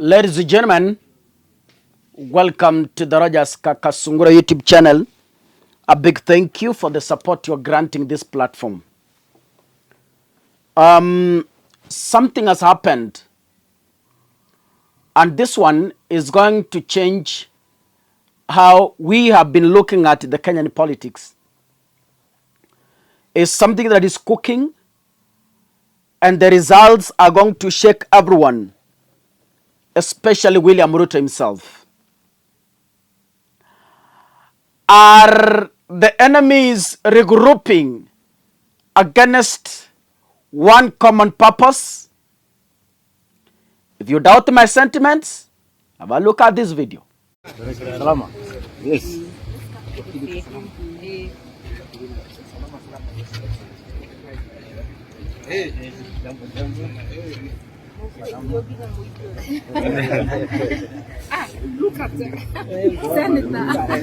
Ladies and gentlemen, welcome to the Rogers Kakasungura YouTube channel. A big thank you for the support you're granting this platform. Something has happened, and this one is going to change how we have been looking at the Kenyan politics. It's something that is cooking, and the results are going to shake everyone, especially William Ruto himself. Are the enemies regrouping against one common purpose? If you doubt my sentiments, have a look at this video. Salama. Yes. Look at that. Senator. Yes.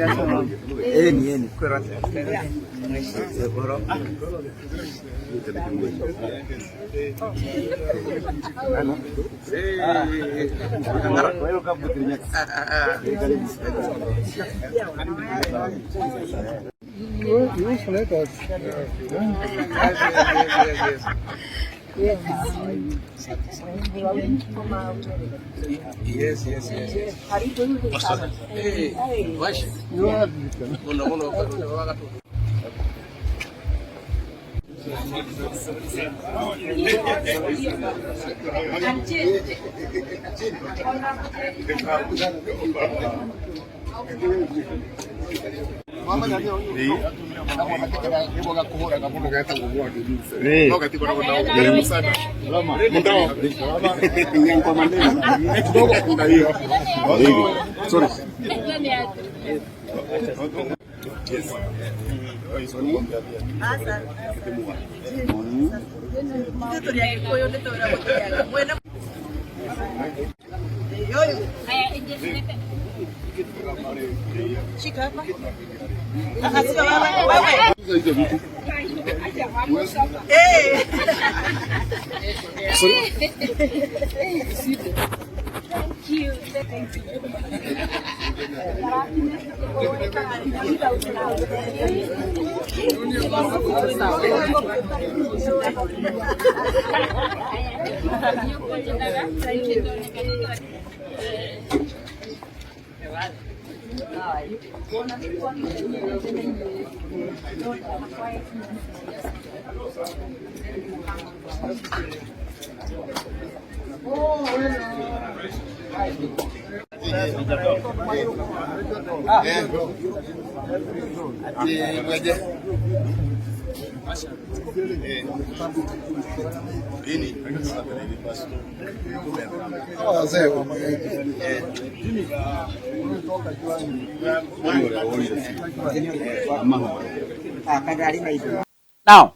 Now,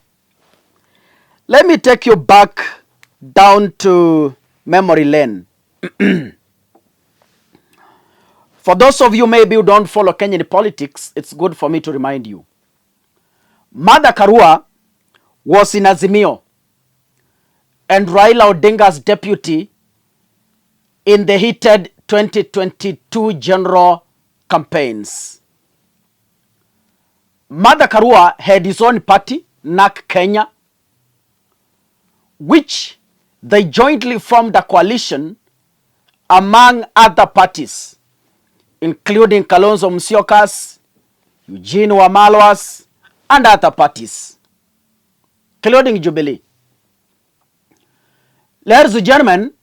let me take you back down to memory lane. For those of you maybe who don't follow Kenyan politics, it's good for me to remind you. Martha Karua was in Azimio and Raila Odinga's deputy in the heated 2022 general campaigns. Martha Karua had his own party, NAK Kenya, which they jointly formed a coalition among other parties, including Kalonzo Musyoka's, Eugene Wamalwa's, and other parties, including Jubilee. Ladies and gentlemen,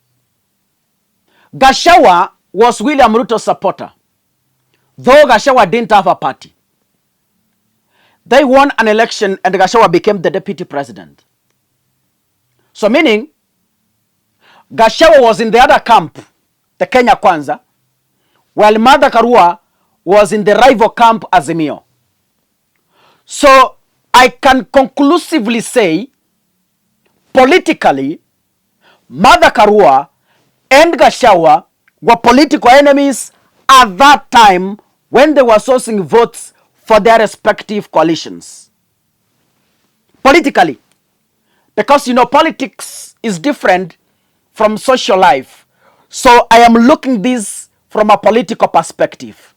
Gachagua was William Ruto's supporter, though Gachagua didn't have a party. They won an election and Gachagua became the deputy president. So meaning, Gachagua was in the other camp, the Kenya Kwanza, while Martha Karua was in the rival camp Azimio. So I can conclusively say, politically, Martha Karua and Gachagua were political enemies at that time when they were sourcing votes for their respective coalitions. Politically. Because, politics is different from social life. So I am looking this from a political perspective.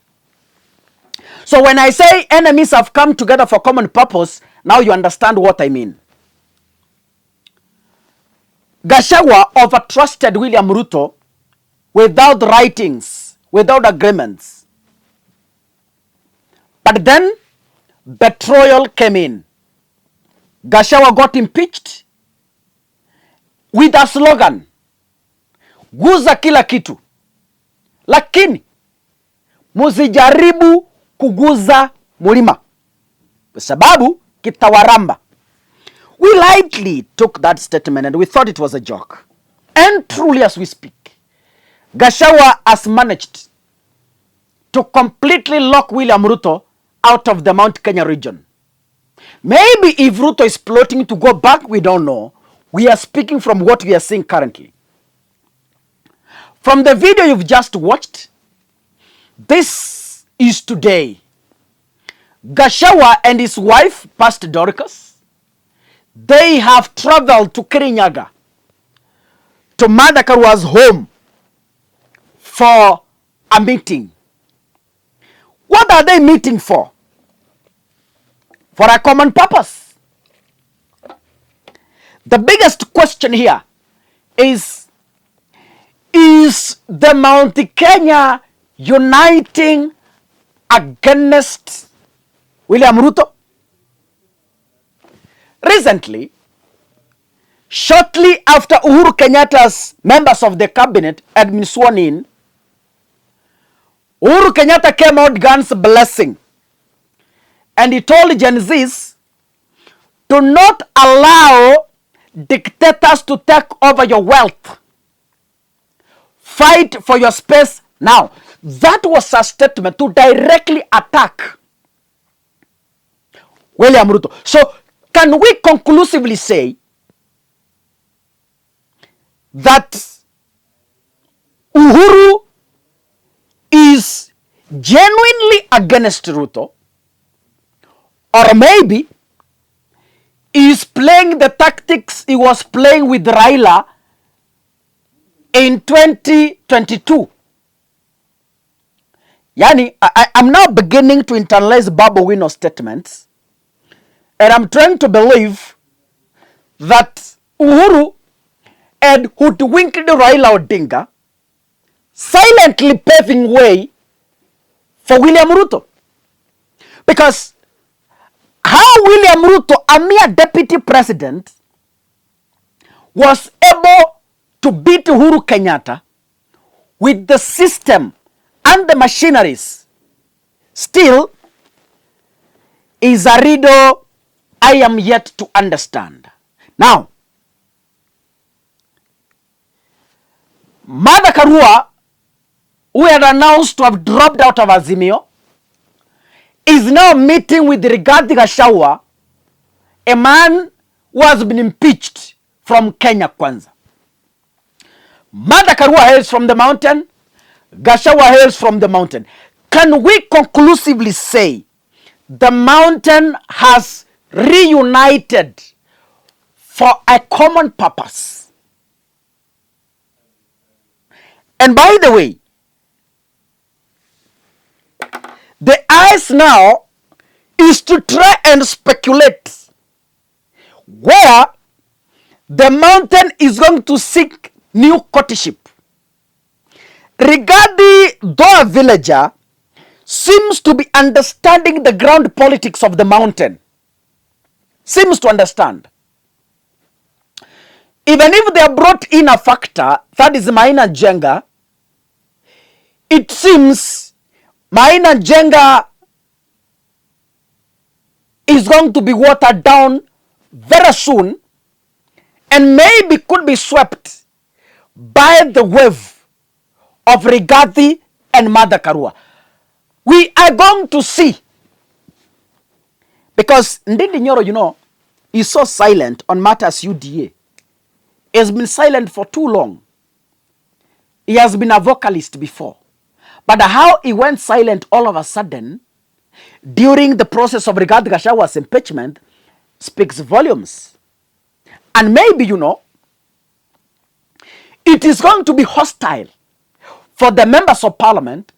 So when I say enemies have come together for common purpose, now you understand what I mean. Gachagua overtrusted William Ruto without writings, without agreements. But then betrayal came in. Gachagua got impeached with a slogan, guza kila kitu, lakini musijaribu kuguza mulima kwa sababu kitawaramba. We lightly took that statement and we thought it was a joke. And truly, as we speak, Gachagua has managed to completely lock William Ruto out of the Mount Kenya region. Maybe if Ruto is plotting to go back, we don't know. We are speaking from what we are seeing currently. From the video you've just watched, this is today. Gachagua and his wife, Pastor Dorcas, they have traveled to Kirinyaga, to Martha Karua's home for a meeting. What are they meeting for? For a common purpose. The biggest question here is the Mount Kenya uniting against William Ruto? Recently, shortly after Uhuru Kenyatta's members of the cabinet had been sworn in, Uhuru Kenyatta came out guns blessing, and he told Gen Zs to not allow dictators to take over your wealth. Fight for your space now. That was a statement to directly attack William Ruto. So, can we conclusively say that Uhuru is genuinely against Ruto, or maybe he is playing the tactics he was playing with Raila in 2022? Yani, I'm now beginning to internalize Babu Wino's statements, and I'm trying to believe that Uhuru had hoodwinked Raila Odinga, silently paving way for William Ruto. Because how William Ruto, a mere deputy president, was able to beat Uhuru Kenyatta with the system and the machineries still is a riddle I am yet to understand. Now, Martha Karua, who had announced to have dropped out of Azimio, is now meeting with Rigathi Gachagua, a man who has been impeached from Kenya Kwanza. Martha Karua hails from the mountain, Gachagua hails from the mountain. Can we conclusively say the mountain has reunited for a common purpose? And by the way, the eyes now is to try and speculate where the mountain is going to seek new courtship. Rigathi, though a villager, seems to be understanding the ground politics of the mountain. Seems to understand. Even if they have brought in a factor, that is Maina Jenga, it seems Maina Jenga is going to be watered down very soon and maybe could be swept by the wave of Rigathi and Martha Karua. We are going to see. Because Ndindi Nyoro, you know, is so silent on matters UDA. He has been silent for too long. He has been a vocalist before. But how he went silent all of a sudden during the process of Rigathi Gachagua's impeachment speaks volumes. And maybe, you know, it is going to be hostile for the members of parliament,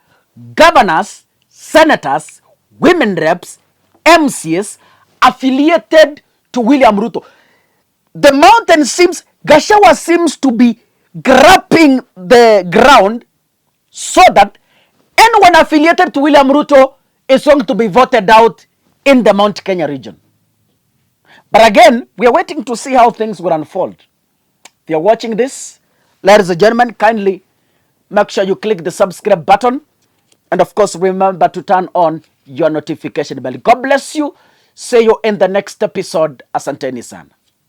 governors, senators, women reps, MCs affiliated to William Ruto. The mountain seems, Gachagua seems to be grabbing the ground so that anyone affiliated to William Ruto is going to be voted out in the Mount Kenya region. But again, we are waiting to see how things will unfold. If you're watching this, ladies and gentlemen, kindly make sure you click the subscribe button. And of course, remember to turn on your notification bell. God bless you. See you in the next episode. Asanteni sana.